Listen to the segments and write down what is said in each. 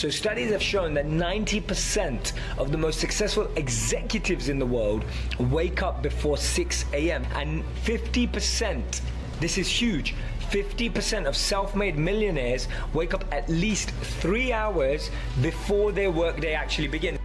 So studies have shown that 90% of the most successful executives in the world wake up before 6 a.m. and 50%, this is huge, 50% of self-made millionaires wake up at least 3 hours before their workday actually begins.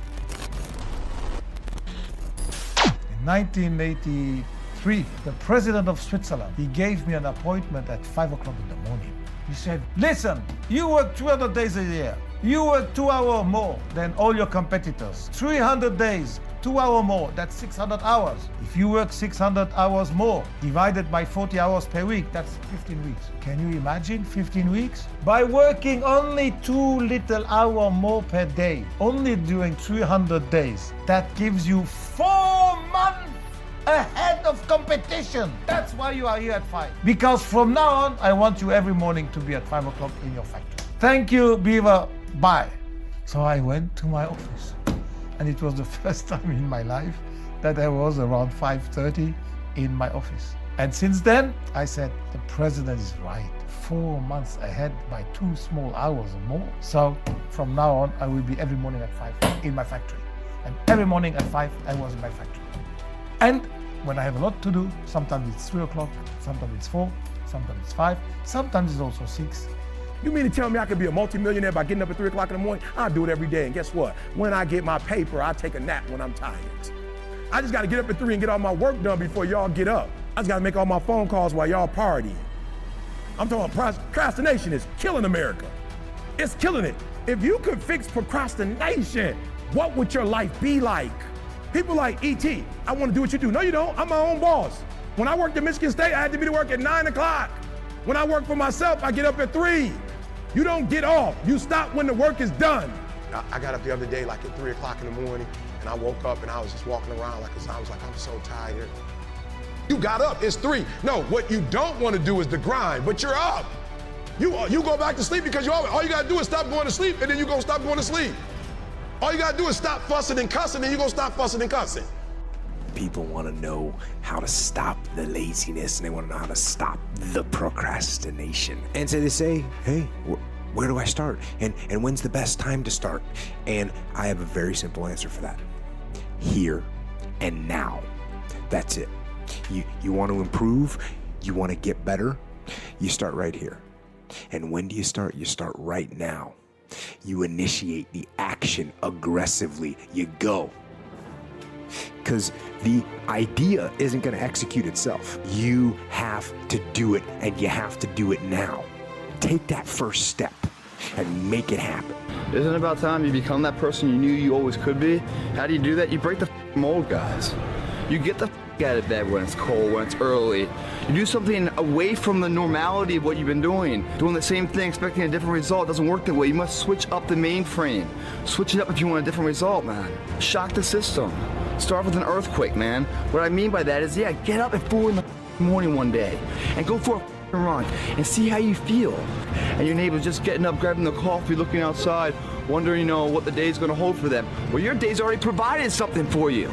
In 1983, the president of Switzerland, he gave me an appointment at 5 o'clock in the morning. He said, listen, you work 200 days a year. You work 2 hours more than all your competitors. 300 days, 2 hours more, that's 600 hours. If you work 600 hours more, divided by 40 hours per week, that's 15 weeks. Can you imagine 15 weeks? By working only 2 little hours more per day, only during 300 days, that gives you 4 months ahead of competition. That's why you are here at 5. Because from now on, I want you every morning to be at 5 o'clock in your factory. Thank you, Beaver. Bye. So I went to my office. And it was the first time in my life that I was around 5:30 in my office. And since then, I said, the president is right. 4 months ahead by 2 small hours or more. So from now on, I will be every morning at 5 in my factory. And every morning at 5, I was in my factory. And when I have a lot to do, sometimes it's 3 o'clock, sometimes it's 4, sometimes it's 5, sometimes it's also 6. You mean to tell me I could be a multimillionaire by getting up at 3 o'clock in the morning? I do it every day, and guess what? When I get my paper, I take a nap when I'm tired. I just gotta get up at 3 and get all my work done before y'all get up. I just gotta make all my phone calls while y'all partying. I'm talking procrastination is killing America. It's killing it. If you could fix procrastination, what would your life be like? People like E.T., I wanna do what you do. No, you don't, I'm my own boss. When I worked at Michigan State, I had to be to work at 9 o'clock. When I work for myself, I get up at 3. You don't get off. You stop when the work is done. I got up the other day like at 3 o'clock in the morning, and I woke up and I was just walking around I was like, I'm so tired. You got up, it's 3. No, what you don't want to do is the grind, but you're up. You go back to sleep because all you gotta do is stop going to sleep, and then you gonna stop going to sleep. All you gotta do is stop fussing and cussing, and you're gonna stop fussing and cussing. People want to know how to stop the laziness, and they want to know how to stop the procrastination. And so they say, hey, where do I start? And when's the best time to start? And I have a very simple answer for that. Here and now. That's it. You want to improve, you want to get better, you start right here. And when do you start? You start right now. You initiate the action aggressively. You go. Because the idea isn't going to execute itself. You have to do it, and you have to do it now. Take that first step and make it happen. Isn't it about time you become that person you knew you always could be? How do you do that? You break the mold, guys. You get the out of bed when it's cold, when it's early. You do something away from the normality of what you've been doing. Doing the same thing, expecting a different result doesn't work that way. You must switch up the mainframe. Switch it up if you want a different result, man. Shock the system. Start with an earthquake, man. What I mean by that is, yeah, get up at 4 in the morning one day and go for a run and see how you feel. And your neighbor's just getting up, grabbing the coffee, looking outside, wondering, what the day's gonna hold for them. Well, your day's already provided something for you.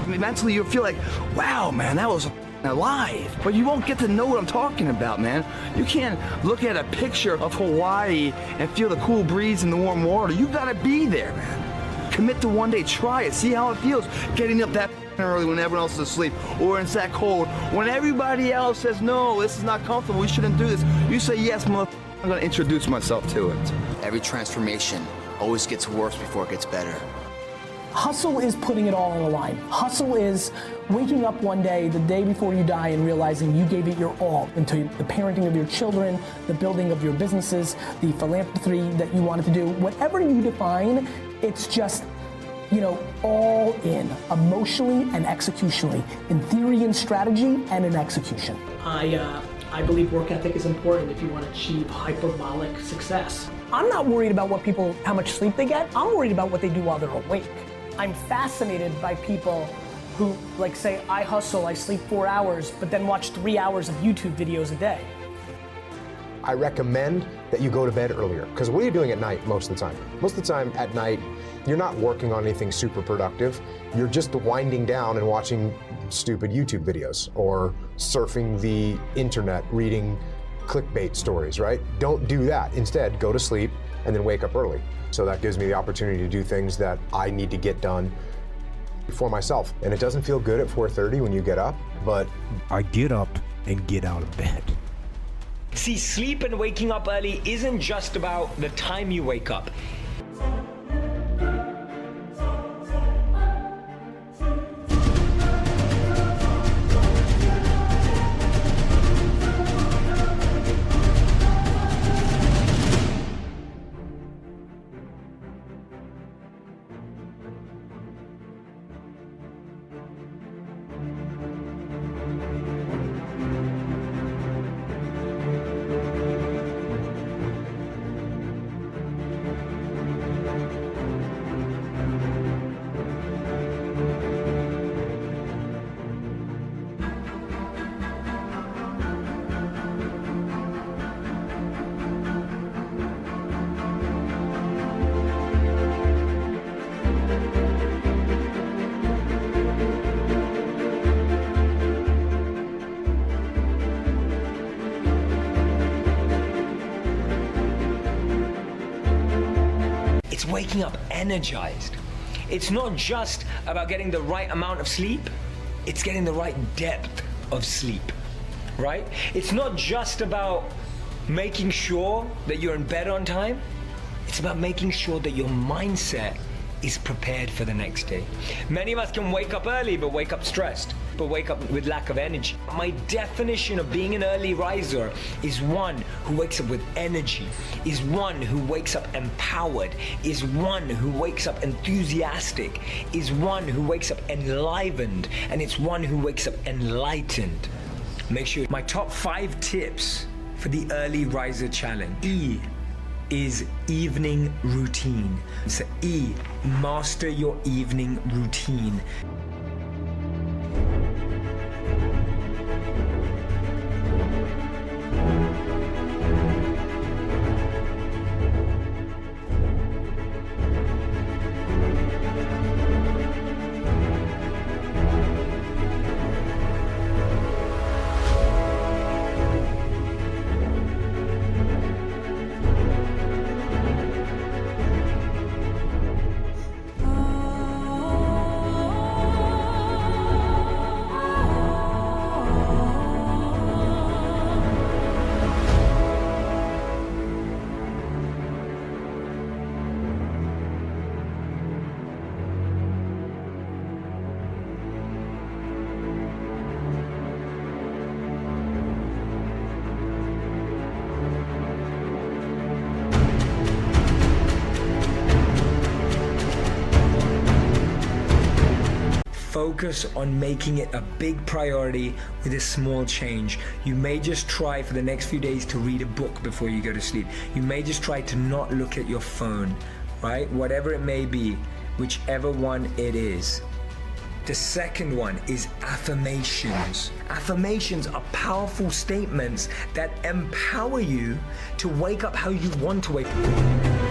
Mentally, you'll feel like, wow, man, that was alive. But you won't get to know what I'm talking about, man. You can't look at a picture of Hawaii and feel the cool breeze and the warm water. You gotta be there, man. Commit to one day, try it, see how it feels. Getting up that early when everyone else is asleep, or it's that cold. When everybody else says, no, this is not comfortable, we shouldn't do this. You say, yes, motherfucker, I'm gonna introduce myself to it. Every transformation always gets worse before it gets better. Hustle is putting it all on the line. Hustle is waking up one day, the day before you die, and realizing you gave it your all into the parenting of your children, the building of your businesses, the philanthropy that you wanted to do. Whatever you define, it's just, all in, emotionally and executionally, in theory and strategy and in execution. I believe work ethic is important if you want to achieve hyperbolic success. I'm not worried about how much sleep they get. I'm worried about what they do while they're awake. I'm fascinated by people who say, I hustle, I sleep 4 hours, but then watch 3 hours of YouTube videos a day. I recommend that you go to bed earlier, because what are you doing at night most of the time? Most of the time at night, you're not working on anything super productive. You're just winding down and watching stupid YouTube videos or surfing the internet, reading clickbait stories, right? Don't do that. Instead, go to sleep, and then wake up early. So that gives me the opportunity to do things that I need to get done for myself. And it doesn't feel good at 4:30 when you get up, but I get up and get out of bed. See, sleep and waking up early isn't just about the time you wake up. It's waking up energized. It's not just about getting the right amount of sleep, it's getting the right depth of sleep, right? It's not just about making sure that you're in bed on time, it's about making sure that your mindset is prepared for the next day. Many of us can wake up early, but wake up stressed, but wake up with lack of energy. My definition of being an early riser is one who wakes up with energy, is one who wakes up empowered, is one who wakes up enthusiastic, is one who wakes up enlivened, and it's one who wakes up enlightened. Make sure my top 5 tips for the early riser challenge. E is evening routine. So E, master your evening routine. Focus on making it a big priority with a small change. You may just try for the next few days to read a book before you go to sleep. You may just try to not look at your phone, right? Whatever it may be, whichever one it is. The second one is affirmations. Affirmations are powerful statements that empower you to wake up how you want to wake up.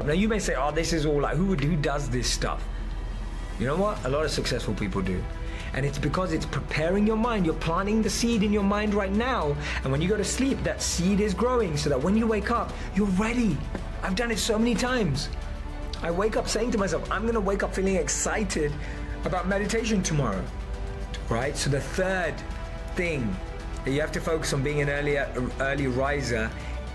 Now you may say, oh, this is all like, who does this stuff? You know what? A lot of successful people do. And it's because it's preparing your mind. You're planting the seed in your mind right now. And when you go to sleep, that seed is growing so that when you wake up, you're ready. I've done it so many times. I wake up saying to myself, I'm gonna wake up feeling excited about meditation tomorrow, right? So the third thing that you have to focus on being an early riser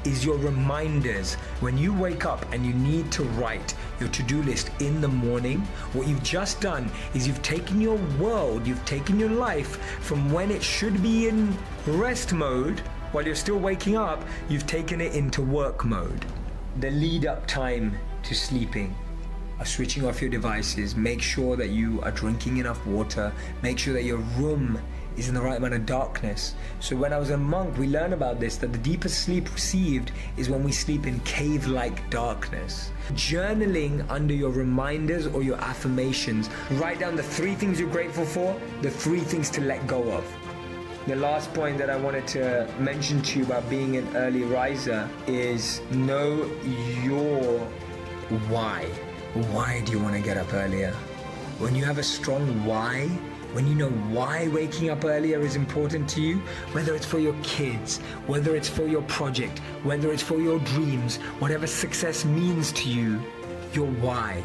is your reminders. When you wake up and you need to write your to-do list in the morning, what you've just done is you've taken your world, you've taken your life from when it should be in rest mode while you're still waking up, you've taken it into work mode. The lead up time to sleeping, switching off your devices, make sure that you are drinking enough water, make sure that your room is in the right amount of darkness. So when I was a monk, we learned about this, that the deepest sleep received is when we sleep in cave-like darkness. Journaling under your reminders or your affirmations, write down the 3 things you're grateful for, the 3 things to let go of. The last point that I wanted to mention to you about being an early riser is know your why. Why do you want to get up earlier? When you have a strong why, when you know why waking up earlier is important to you, whether it's for your kids, whether it's for your project, whether it's for your dreams, whatever success means to you, your why